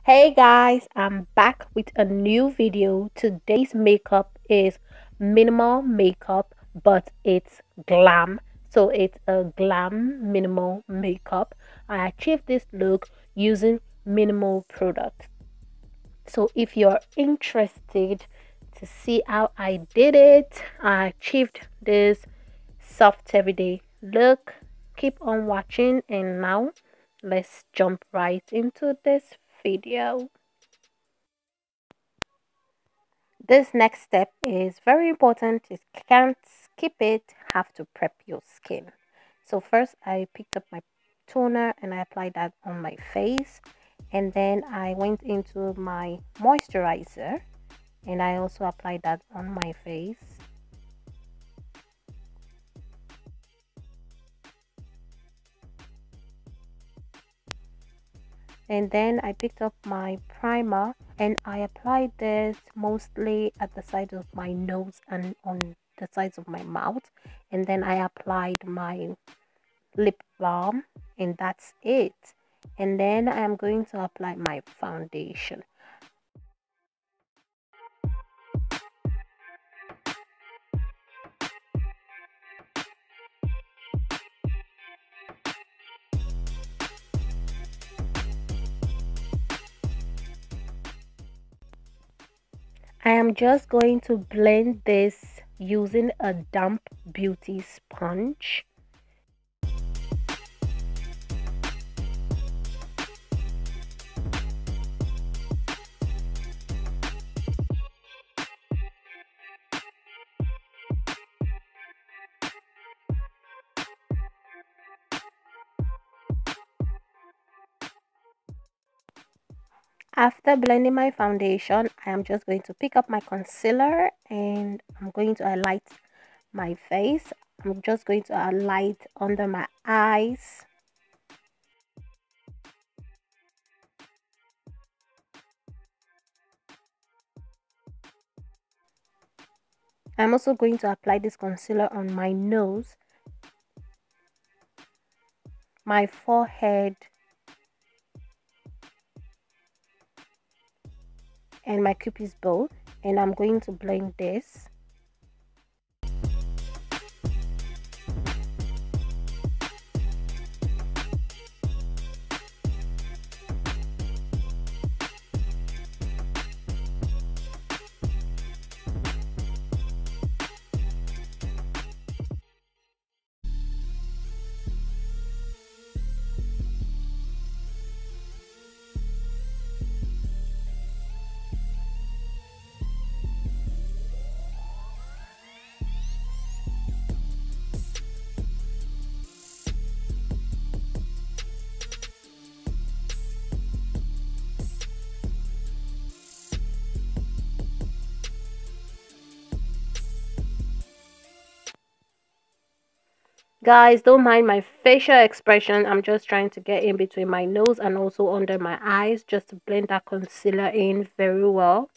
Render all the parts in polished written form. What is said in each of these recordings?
Hey guys, I'm back with a new video. Today's makeup is minimal makeup, but it's glam. So it's a glam minimal makeup. I achieved this look using minimal products. So if you're interested to see how I did it, I achieved this soft everyday look. Keep on watching, and now let's jump right into this video. This next step is very important. You can't skip it. Have to prep your skin. So first I picked up my toner and I applied that on my face, and then I went into my moisturizer and I also applied that on my face. And then I picked up my primer and I applied this mostly at the side of my nose and on the sides of my mouth. And then I applied my lip balm, and that's it. And then I'm going to apply my foundation. I am just going to blend this using a damp beauty sponge. After blending my foundation, I am just going to pick up my concealer and I'm going to highlight my face. I'm just going to highlight under my eyes. I'm also going to apply this concealer on my nose, my forehead, and my cupid's bow, and I'm going to blend this. Guys, don't mind my facial expression. I'm just trying to get in between my nose and also under my eyes just to blend that concealer in very well.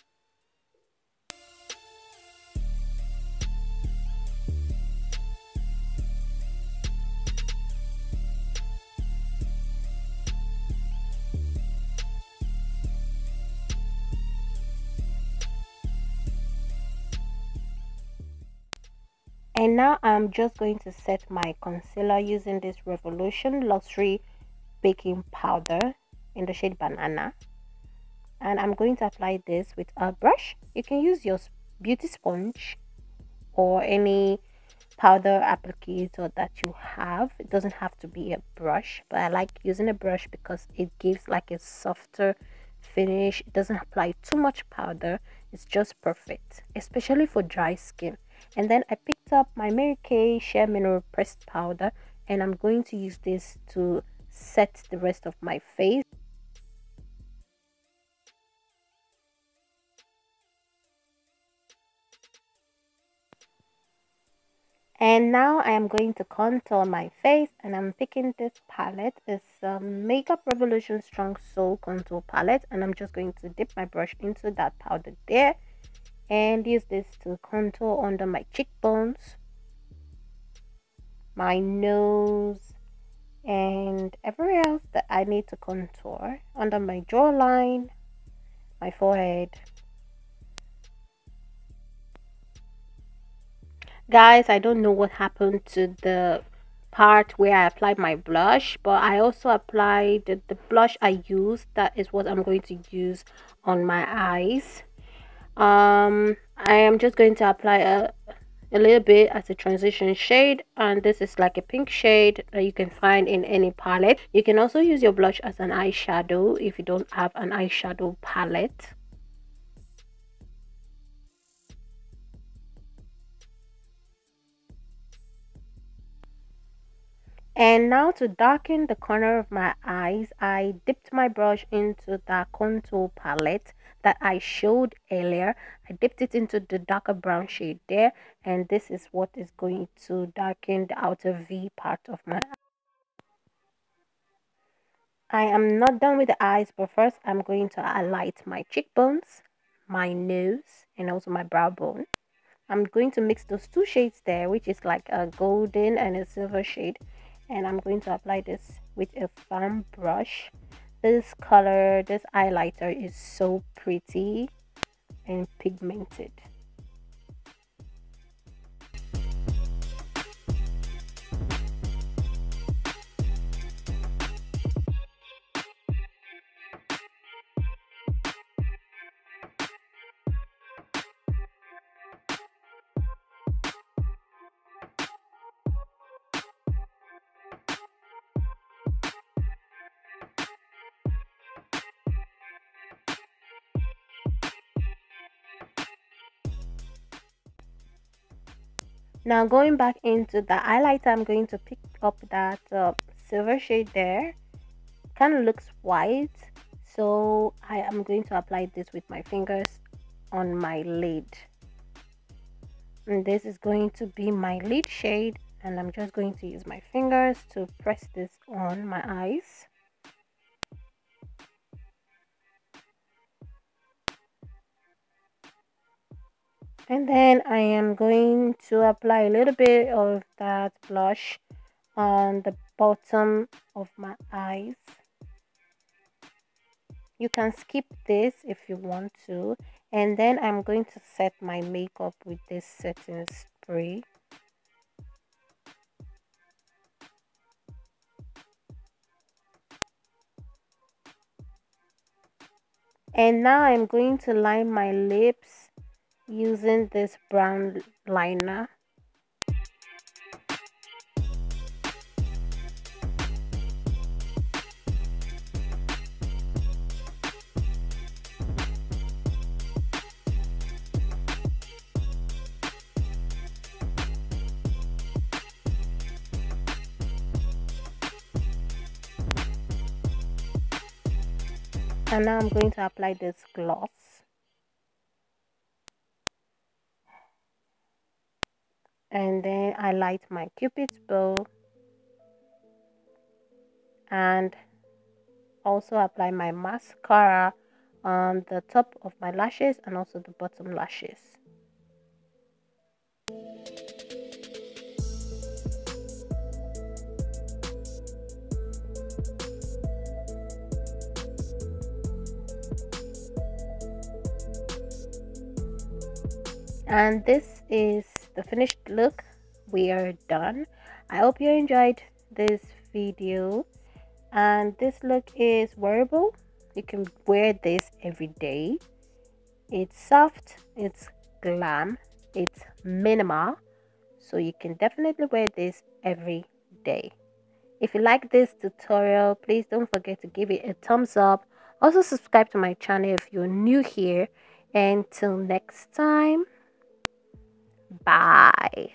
And now I'm just going to set my concealer using this Revolution Luxury Baking Powder in the shade Banana. And I'm going to apply this with a brush. You can use your beauty sponge or any powder applicator that you have. It doesn't have to be a brush, but I like using a brush because it gives like a softer finish. It doesn't apply too much powder. It's just perfect, especially for dry skin. And then I picked up my Mary Kay Shea Mineral Pressed Powder, and I'm going to use this to set the rest of my face. And now I am going to contour my face, and I'm picking this palette. It's Makeup Revolution Strong Soul Contour Palette, and I'm just going to dip my brush into that powder there and use this to contour under my cheekbones, my nose, and everywhere else that I need to contour, under my jawline, my forehead. Guys, I don't know what happened to the part where I applied my blush, but I also applied the blush I used. That is what I'm going to use on my eyes. I am just going to apply a little bit as a transition shade, and this is like a pink shade that you can find in any palette. You can also use your blush as an eyeshadow if you don't have an eyeshadow palette. And now to darken the corner of my eyes, I dipped my brush into the contour palette that I showed earlier. I dipped it into the darker brown shade there, and this is what is going to darken the outer V part of my eye. I am not done with the eyes, but first I'm going to highlight my cheekbones, my nose, and also my brow bone. I'm going to mix those two shades there, which is like a golden and a silver shade, and I'm going to apply this with a firm brush. This color, this highlighter is so pretty and pigmented. Now going back into the highlighter, I'm going to pick up that silver shade there. Kind of looks white, so I am going to apply this with my fingers on my lid. And this is going to be my lid shade, and I'm just going to use my fingers to press this on my eyes. And then I am going to apply a little bit of that blush on the bottom of my eyes. You can skip this if you want to. And then I'm going to set my makeup with this setting spray. And now I'm going to line my lips using this brown liner. And now I'm going to apply this gloss. And then I light my Cupid's bow. And also apply my mascara on the top of my lashes and also the bottom lashes. And this is the finished look. We are done. I hope you enjoyed this video, and this look is wearable. You can wear this every day. It's soft, it's glam, it's minimal, so you can definitely wear this every day. If you like this tutorial, please don't forget to give it a thumbs up. Also subscribe to my channel if you're new here. Until next time, bye.